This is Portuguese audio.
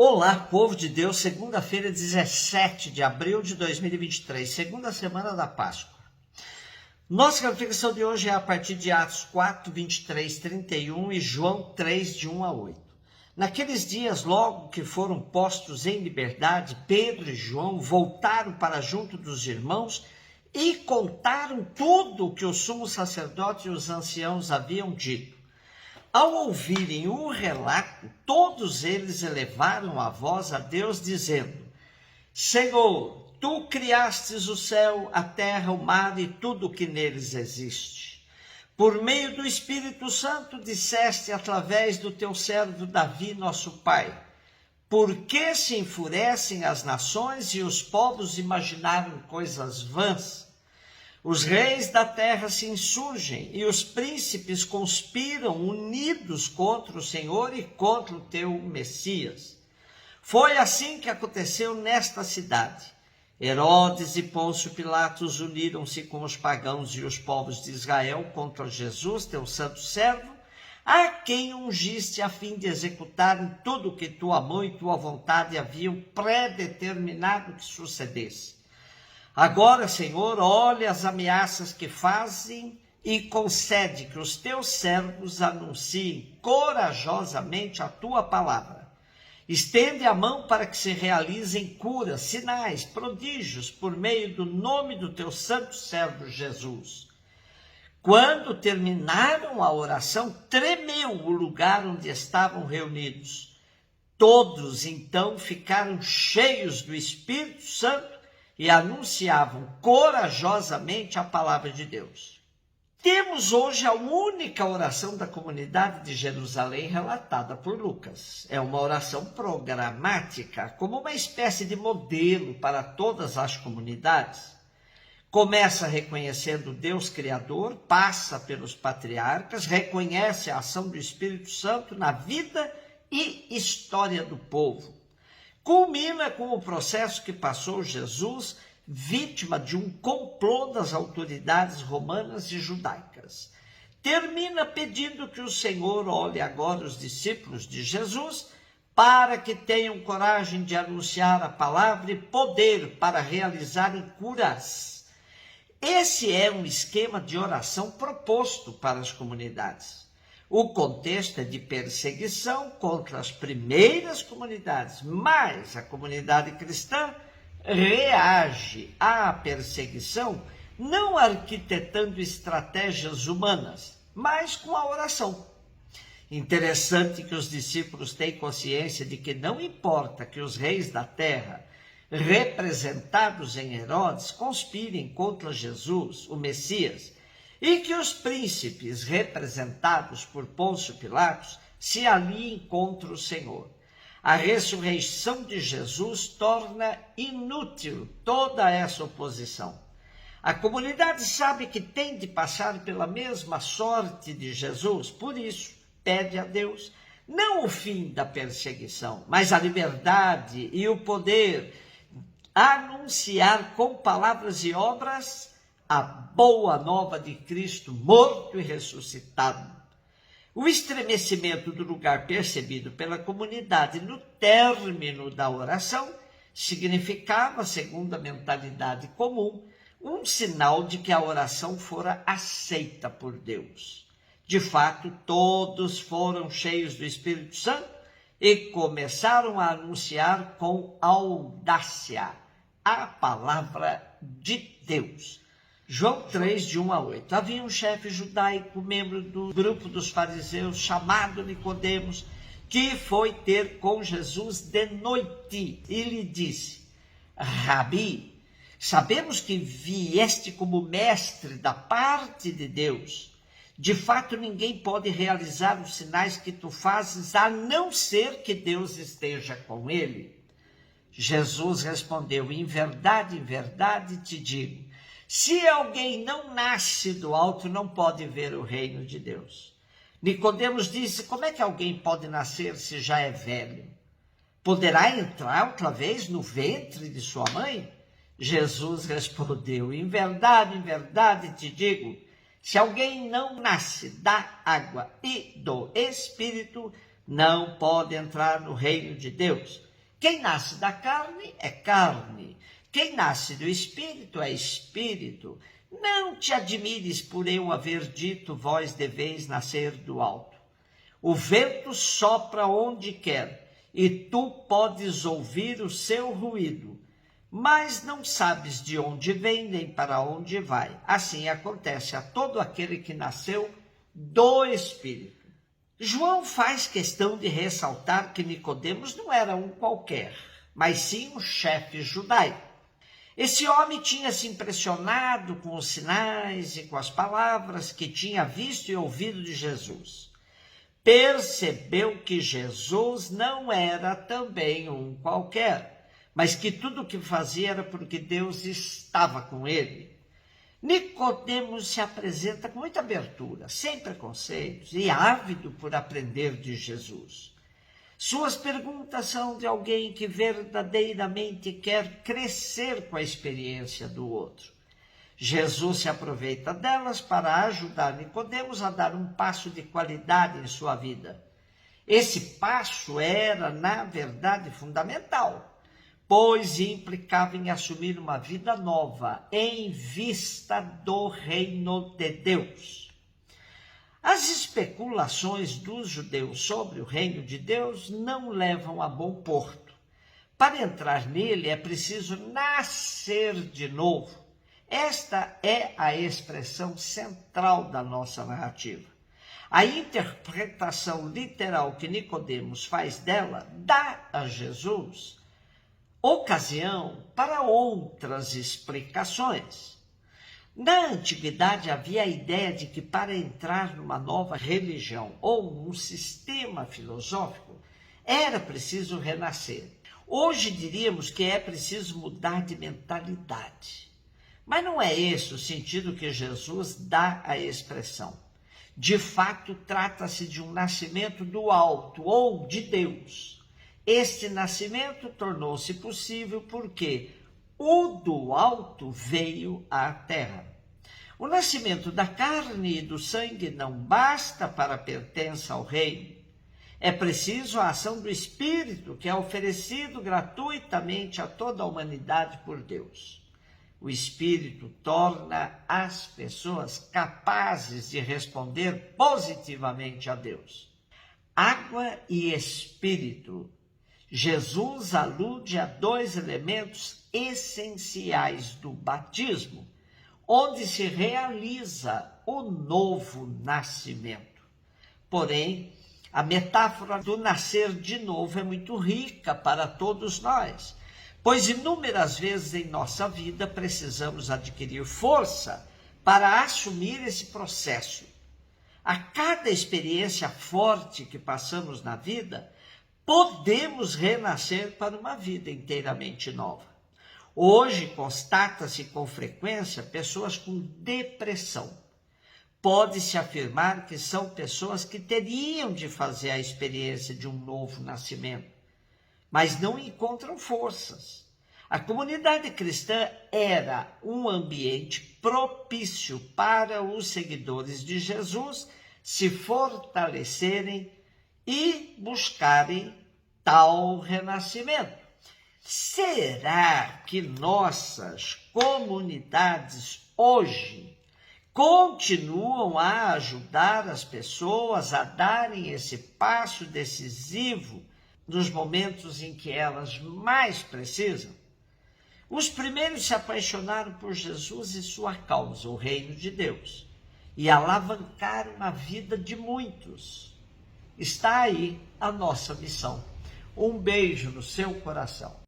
Olá, povo de Deus, segunda-feira, 17 de abril de 2023, segunda semana da Páscoa. Nossa reflexão de hoje é a partir de Atos 4, 23, 31 e João 3, de 1 a 8. Naqueles dias, logo que foram postos em liberdade, Pedro e João voltaram para junto dos irmãos e contaram tudo o que o sumo sacerdote e os anciãos haviam dito. Ao ouvirem o relato, todos eles elevaram a voz a Deus, dizendo: Senhor, tu criastes o céu, a terra, o mar e tudo o que neles existe. Por meio do Espírito Santo disseste através do teu servo Davi, nosso pai: por que se enfurecem as nações e os povos imaginaram coisas vãs? Os reis da terra se insurgem e os príncipes conspiram unidos contra o Senhor e contra o teu Messias. Foi assim que aconteceu nesta cidade. Herodes e Pôncio Pilatos uniram-se com os pagãos e os povos de Israel contra Jesus, teu santo servo, a quem ungiste a fim de executarem tudo o que tua mão e tua vontade haviam predeterminado que sucedesse. Agora, Senhor, olha as ameaças que fazem e concede que os teus servos anunciem corajosamente a tua palavra. Estende a mão para que se realizem curas, sinais, prodígios por meio do nome do teu santo servo Jesus. Quando terminaram a oração, tremeu o lugar onde estavam reunidos. Todos então ficaram cheios do Espírito Santo e anunciavam corajosamente a palavra de Deus. Temos hoje a única oração da comunidade de Jerusalém relatada por Lucas. É uma oração programática, como uma espécie de modelo para todas as comunidades. Começa reconhecendo Deus Criador, passa pelos patriarcas, reconhece a ação do Espírito Santo na vida e história do povo. Culmina com o processo que passou Jesus, vítima de um complô das autoridades romanas e judaicas. Termina pedindo que o Senhor olhe agora os discípulos de Jesus para que tenham coragem de anunciar a palavra e poder para realizarem curas. Esse é um esquema de oração proposto para as comunidades. O contexto é de perseguição contra as primeiras comunidades, mas a comunidade cristã reage à perseguição não arquitetando estratégias humanas, mas com a oração. Interessante que os discípulos têm consciência de que não importa que os reis da terra, representados em Herodes, conspirem contra Jesus, o Messias, e que os príncipes, representados por Pôncio Pilatos, se aliem contra o Senhor. A ressurreição de Jesus torna inútil toda essa oposição. A comunidade sabe que tem de passar pela mesma sorte de Jesus, por isso pede a Deus não o fim da perseguição, mas a liberdade e o poder anunciar com palavras e obras a boa nova de Cristo morto e ressuscitado. O estremecimento do lugar percebido pela comunidade no término da oração significava, segundo a mentalidade comum, um sinal de que a oração fora aceita por Deus. De fato, todos foram cheios do Espírito Santo e começaram a anunciar com audácia a palavra de Deus. João 3, de 1 a 8. Havia um chefe judaico, membro do grupo dos fariseus, chamado Nicodemos, que foi ter com Jesus de noite e lhe disse: Rabi, sabemos que vieste como mestre da parte de Deus. De fato, ninguém pode realizar os sinais que tu fazes, a não ser que Deus esteja com ele. Jesus respondeu: em verdade te digo, se alguém não nasce do alto, não pode ver o reino de Deus. Nicodemos disse: como é que alguém pode nascer se já é velho? Poderá entrar outra vez no ventre de sua mãe? Jesus respondeu: em verdade te digo, se alguém não nasce da água e do Espírito, não pode entrar no reino de Deus. Quem nasce da carne é carne. Quem nasce do Espírito é Espírito. Não te admires por eu haver dito, vós deveis nascer do alto. O vento sopra onde quer, e tu podes ouvir o seu ruído, mas não sabes de onde vem nem para onde vai. Assim acontece a todo aquele que nasceu do Espírito. João faz questão de ressaltar que Nicodemos não era um qualquer, mas sim um chefe judaico. Esse homem tinha se impressionado com os sinais e com as palavras que tinha visto e ouvido de Jesus. Percebeu que Jesus não era também um qualquer, mas que tudo o que fazia era porque Deus estava com ele. Nicodemos se apresenta com muita abertura, sem preconceitos e ávido por aprender de Jesus. Suas perguntas são de alguém que verdadeiramente quer crescer com a experiência do outro. Jesus se aproveita delas para ajudar Nicodemos a dar um passo de qualidade em sua vida. Esse passo era, na verdade, fundamental, pois implicava em assumir uma vida nova em vista do reino de Deus. As especulações dos judeus sobre o reino de Deus não levam a bom porto. Para entrar nele é preciso nascer de novo. Esta é a expressão central da nossa narrativa. A interpretação literal que Nicodemos faz dela dá a Jesus ocasião para outras explicações. Na antiguidade havia a ideia de que para entrar numa nova religião ou num sistema filosófico era preciso renascer. Hoje diríamos que é preciso mudar de mentalidade. Mas não é esse o sentido que Jesus dá à expressão. De fato, trata-se de um nascimento do alto ou de Deus. Este nascimento tornou-se possível porque o do alto veio à terra. O nascimento da carne e do sangue não basta para a pertença ao reino. É preciso a ação do Espírito, que é oferecido gratuitamente a toda a humanidade por Deus. O Espírito torna as pessoas capazes de responder positivamente a Deus. Água e Espírito. Jesus alude a dois elementos essenciais do batismo, onde se realiza o novo nascimento. Porém, a metáfora do nascer de novo é muito rica para todos nós, pois inúmeras vezes em nossa vida precisamos adquirir força para assumir esse processo. A cada experiência forte que passamos na vida, podemos renascer para uma vida inteiramente nova. Hoje constata-se com frequência pessoas com depressão. Pode-se afirmar que são pessoas que teriam de fazer a experiência de um novo nascimento, mas não encontram forças. A comunidade cristã era um ambiente propício para os seguidores de Jesus se fortalecerem e buscarem tal renascimento. Será que nossas comunidades hoje continuam a ajudar as pessoas a darem esse passo decisivo nos momentos em que elas mais precisam? Os primeiros se apaixonaram por Jesus e sua causa, o reino de Deus, e alavancaram a vida de muitos. Está aí a nossa missão. Um beijo no seu coração.